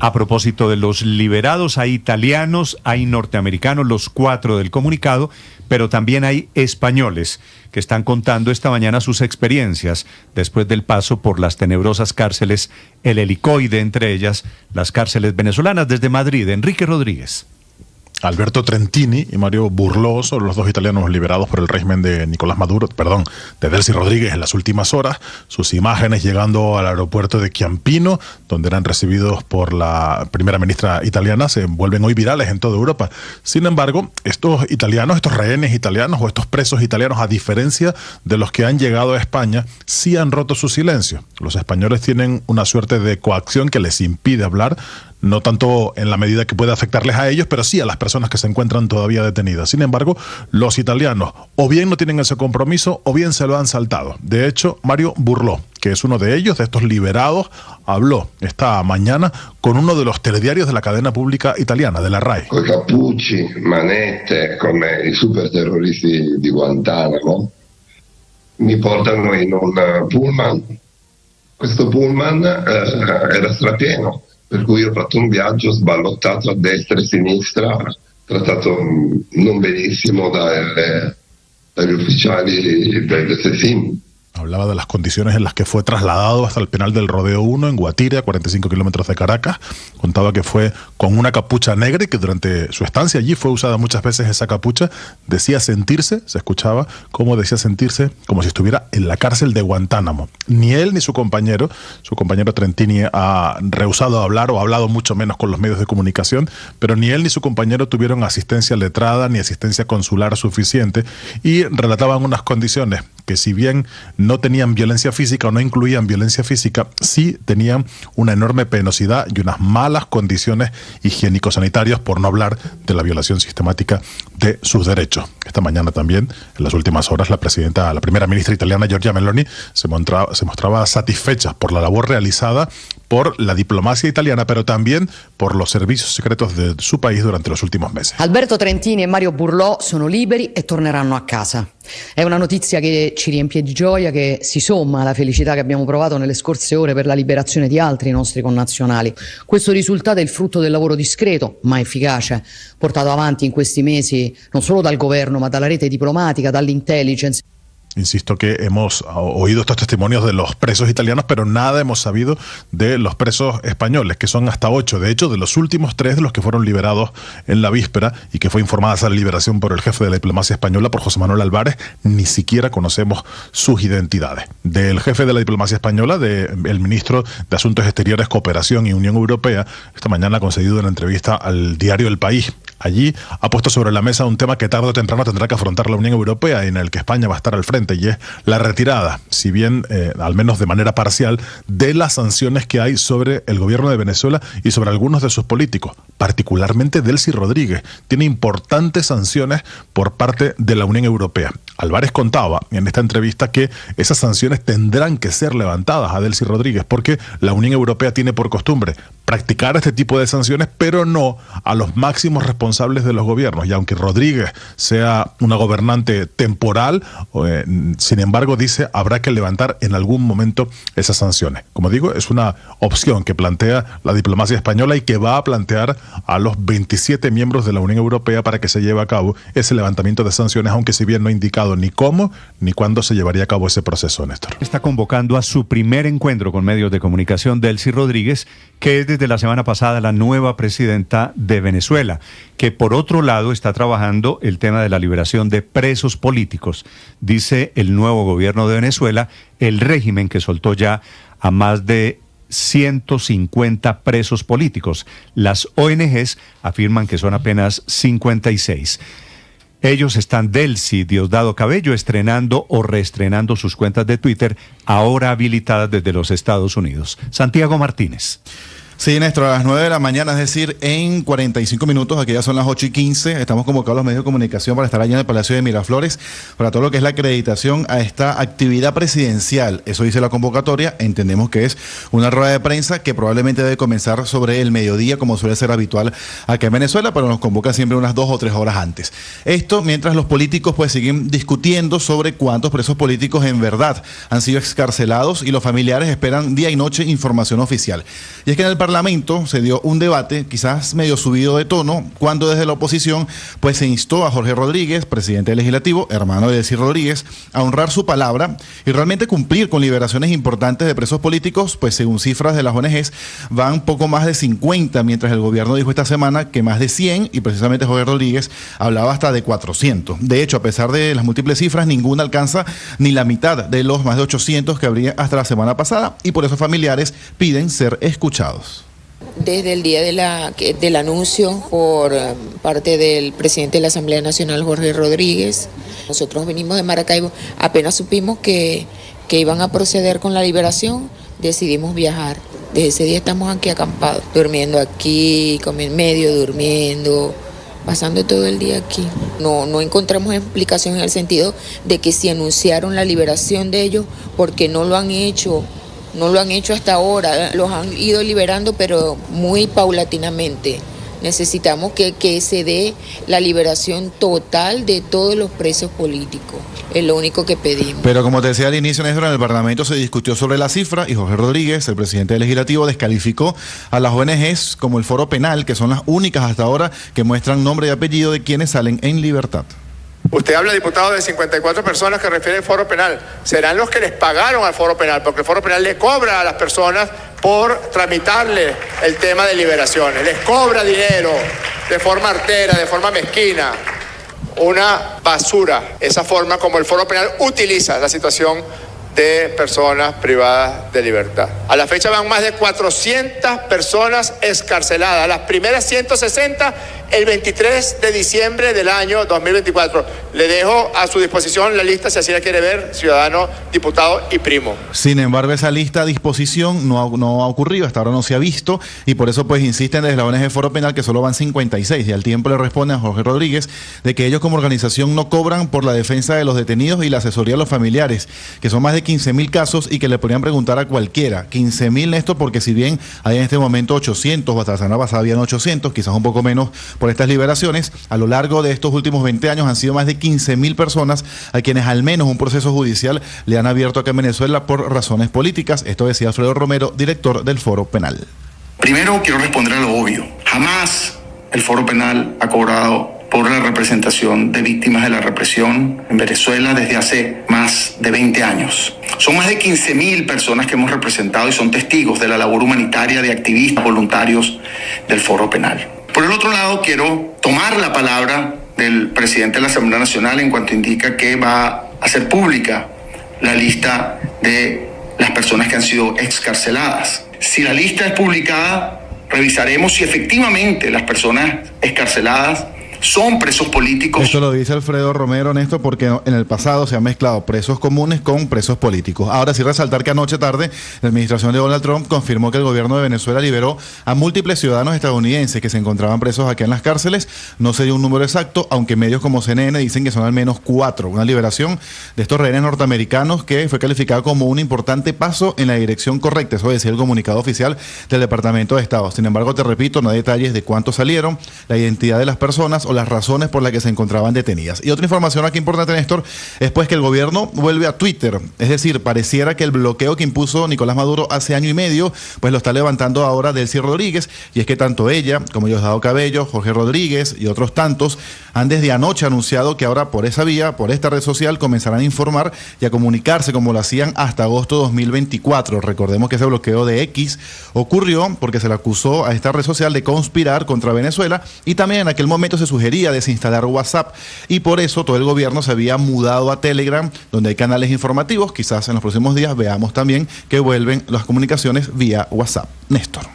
A propósito de los liberados, hay italianos, hay norteamericanos, los 4 del comunicado, pero también hay españoles que están contando esta mañana sus experiencias después del paso por las tenebrosas cárceles El Helicoide, entre ellas las cárceles venezolanas. Desde Madrid, Enrique Rodríguez. Alberto Trentini y Mario Burló son los 2 italianos liberados por el régimen de Nicolás Maduro, de Delcy Rodríguez en las últimas horas. Sus imágenes llegando al aeropuerto de Ciampino, donde eran recibidos por la primera ministra italiana, se vuelven hoy virales en toda Europa. Sin embargo, estos italianos, estos rehenes italianos o estos presos italianos, a diferencia de los que han llegado a España, sí han roto su silencio. Los españoles tienen una suerte de coacción que les impide hablar, no tanto en la medida que puede afectarles a ellos, pero sí a las personas que se encuentran todavía detenidas. Sin embargo, los italianos o bien no tienen ese compromiso o bien se lo han saltado. De hecho, Mario Burló, que es uno de ellos, de estos liberados, habló esta mañana con uno de los telediarios de la cadena pública italiana, de la RAI. Con cappucci, manette, come i superterroristi di Guantanamo, mi portano in un pullman. Questo pullman era strapieno, per cui ho fatto un viaggio sballottato a destra e sinistra, trattato non benissimo dagli ufficiali del SESIM. Hablaba de las condiciones en las que fue trasladado hasta el penal del Rodeo 1 en Guatire, a 45 kilómetros de Caracas. Contaba que fue con una capucha negra y que durante su estancia allí fue usada muchas veces esa capucha. Decía sentirse, se escuchaba cómo decía sentirse como si estuviera en la cárcel de Guantánamo. Ni él ni su compañero Trentini ha rehusado hablar o ha hablado mucho menos con los medios de comunicación, pero ni él ni su compañero tuvieron asistencia letrada ni asistencia consular suficiente y relataban unas condiciones que, si bien no tenían violencia física o no incluían violencia física, sí tenían una enorme penosidad y unas malas condiciones higiénico-sanitarias, por no hablar de la violación sistemática de sus derechos. Esta mañana también, en las últimas horas, la primera ministra italiana, Giorgia Meloni, se mostraba satisfecha por la labor realizada por la diplomacia italiana, pero también por los servicios secretos de su país durante los últimos meses. Alberto Trentini e Mario Burlò sono liberi e torneranno a casa. È una notizia che ci riempie di gioia, che si somma alla felicità che abbiamo provato nelle scorse ore per la liberazione di altri nostri connazionali. Questo risultato è il frutto del lavoro discreto ma efficace portato avanti in questi mesi non solo dal governo ma dalla rete diplomatica, dall'intelligence. Insisto que hemos oído estos testimonios de los presos italianos, pero nada hemos sabido de los presos españoles, que son hasta 8. De hecho, de los últimos 3 de los que fueron liberados en la víspera y que fue informada esa liberación por el jefe de la diplomacia española, por José Manuel Álvarez, ni siquiera conocemos sus identidades. Del jefe de la diplomacia española, del ministro de Asuntos Exteriores, Cooperación y Unión Europea, esta mañana ha concedido una entrevista al diario El País. Allí ha puesto sobre la mesa un tema que tarde o temprano tendrá que afrontar la Unión Europea y en el que España va a estar al frente, y es la retirada, si bien al menos de manera parcial, de las sanciones que hay sobre el gobierno de Venezuela y sobre algunos de sus políticos, particularmente Delcy Rodríguez. Tiene importantes sanciones por parte de la Unión Europea. Álvarez contaba en esta entrevista que esas sanciones tendrán que ser levantadas a Delcy Rodríguez porque la Unión Europea tiene por costumbre practicar este tipo de sanciones, pero no a los máximos responsables de los gobiernos. Y aunque Rodríguez sea una gobernante temporal, sin embargo, dice, habrá que levantar en algún momento esas sanciones. Como digo, es una opción que plantea la diplomacia española y que va a plantear a los 27 miembros de la Unión Europea para que se lleve a cabo ese levantamiento de sanciones, aunque si bien no ha indicado ni cómo ni cuándo se llevaría a cabo ese proceso, Néstor. Está convocando a su primer encuentro con medios de comunicación Delcy Rodríguez, que es desde la semana pasada la nueva presidenta de Venezuela, que por otro lado está trabajando el tema de la liberación de presos políticos. Dice el nuevo gobierno de Venezuela, el régimen que soltó ya a más de 150 presos políticos. Las ONGs afirman que son apenas 56. Ellos están, Delcy, Diosdado Cabello, estrenando o reestrenando sus cuentas de Twitter, ahora habilitadas desde los Estados Unidos. Santiago Martínez. Sí, Néstor, a las 9 de la mañana, es decir, en 45 minutos, aquí ya son las 8:15, estamos convocados los medios de comunicación para estar allá en el Palacio de Miraflores para todo lo que es la acreditación a esta actividad presidencial. Eso dice la convocatoria, entendemos que es una rueda de prensa que probablemente debe comenzar sobre el mediodía, como suele ser habitual acá en Venezuela, pero nos convoca siempre unas 2 o 3 horas antes. Esto mientras los políticos pues siguen discutiendo sobre cuántos presos políticos en verdad han sido excarcelados y los familiares esperan día y noche información oficial. Y es que en el Parlamento se dio un debate quizás medio subido de tono cuando desde la oposición pues se instó a Jorge Rodríguez, presidente del Legislativo, hermano de Delcy Rodríguez, a honrar su palabra y realmente cumplir con liberaciones importantes de presos políticos, pues según cifras de las ONGs van poco más de 50, mientras el gobierno dijo esta semana que más de 100 y precisamente Jorge Rodríguez hablaba hasta de 400. De hecho, a pesar de las múltiples cifras, ninguna alcanza ni la mitad de los más de 800 que habría hasta la semana pasada y por eso familiares piden ser escuchados. Desde el día del anuncio por parte del presidente de la Asamblea Nacional, Jorge Rodríguez, nosotros venimos de Maracaibo, apenas supimos que iban a proceder con la liberación, decidimos viajar. Desde ese día estamos aquí acampados, durmiendo aquí, durmiendo, pasando todo el día aquí. No encontramos explicación en el sentido de que si anunciaron la liberación de ellos, porque no lo han hecho. No lo han hecho hasta ahora, los han ido liberando, pero muy paulatinamente. Necesitamos que se dé la liberación total de todos los presos políticos. Es lo único que pedimos. Pero como te decía al inicio, Néstor, en el Parlamento se discutió sobre la cifra y Jorge Rodríguez, el presidente del Legislativo, descalificó a las ONGs como el Foro Penal, que son las únicas hasta ahora que muestran nombre y apellido de quienes salen en libertad. Usted habla, diputado, de 54 personas que refiere al Foro Penal. Serán los que les pagaron al Foro Penal, porque el Foro Penal le cobra a las personas por tramitarle el tema de liberaciones. Les cobra dinero de forma artera, de forma mezquina. Una basura, esa forma como el Foro Penal utiliza la situación de personas privadas de libertad. A la fecha van más de 400 personas excarceladas. Las primeras 160 el 23 de diciembre del año 2024. Le dejo a su disposición la lista si así la quiere ver, ciudadano, diputado y primo. Sin embargo, esa lista a disposición no ha ocurrido, hasta ahora no se ha visto y por eso pues insisten desde la ONG Foro Penal que solo van 56 y al tiempo le responden a Jorge Rodríguez de que ellos como organización no cobran por la defensa de los detenidos y la asesoría a los familiares, que son más de 15.000 casos y que le podrían preguntar a cualquiera. 15.000, Néstor, porque si bien hay en este momento 800 o hasta la semana pasada habían 800, quizás un poco menos por estas liberaciones, a lo largo de estos últimos 20 años han sido más de 15.000 personas a quienes al menos un proceso judicial le han abierto acá en Venezuela por razones políticas. Esto decía Alfredo Romero, director del Foro Penal. Primero quiero responder a lo obvio. Jamás el Foro Penal ha cobrado por la representación de víctimas de la represión en Venezuela desde hace más de 20 años. Son más de 15.000 personas que hemos representado y son testigos de la labor humanitaria de activistas voluntarios del Foro Penal. Por el otro lado, quiero tomar la palabra del presidente de la Asamblea Nacional en cuanto indica que va a hacer pública la lista de las personas que han sido excarceladas. Si la lista es publicada, revisaremos si efectivamente las personas excarceladas son presos políticos. Esto lo dice Alfredo Romero, Néstor, porque en el pasado se han mezclado presos comunes con presos políticos. Ahora sí resaltar que anoche tarde la administración de Donald Trump confirmó que el gobierno de Venezuela liberó a múltiples ciudadanos estadounidenses que se encontraban presos aquí en las cárceles. No se dio un número exacto, aunque medios como CNN dicen que son al menos 4. Una liberación de estos rehenes norteamericanos que fue calificada como un importante paso en la dirección correcta. Eso decía el comunicado oficial del Departamento de Estado. Sin embargo, te repito, no hay detalles de cuántos salieron, la identidad de las personas o las razones por las que se encontraban detenidas. Y otra información aquí importante, Néstor, es pues que el gobierno vuelve a Twitter. Es decir, pareciera que el bloqueo que impuso Nicolás Maduro hace año y medio, pues lo está levantando ahora Delcy Rodríguez. Y es que tanto ella como Diosdado Cabello, Jorge Rodríguez y otros tantos han desde anoche anunciado que ahora por esa vía, por esta red social, comenzarán a informar y a comunicarse como lo hacían hasta agosto 2024. Recordemos que ese bloqueo de X ocurrió porque se le acusó a esta red social de conspirar contra Venezuela y también en aquel momento se sugería desinstalar WhatsApp y por eso todo el gobierno se había mudado a Telegram, donde hay canales informativos. Quizás en los próximos días veamos también que vuelven las comunicaciones vía WhatsApp. Néstor.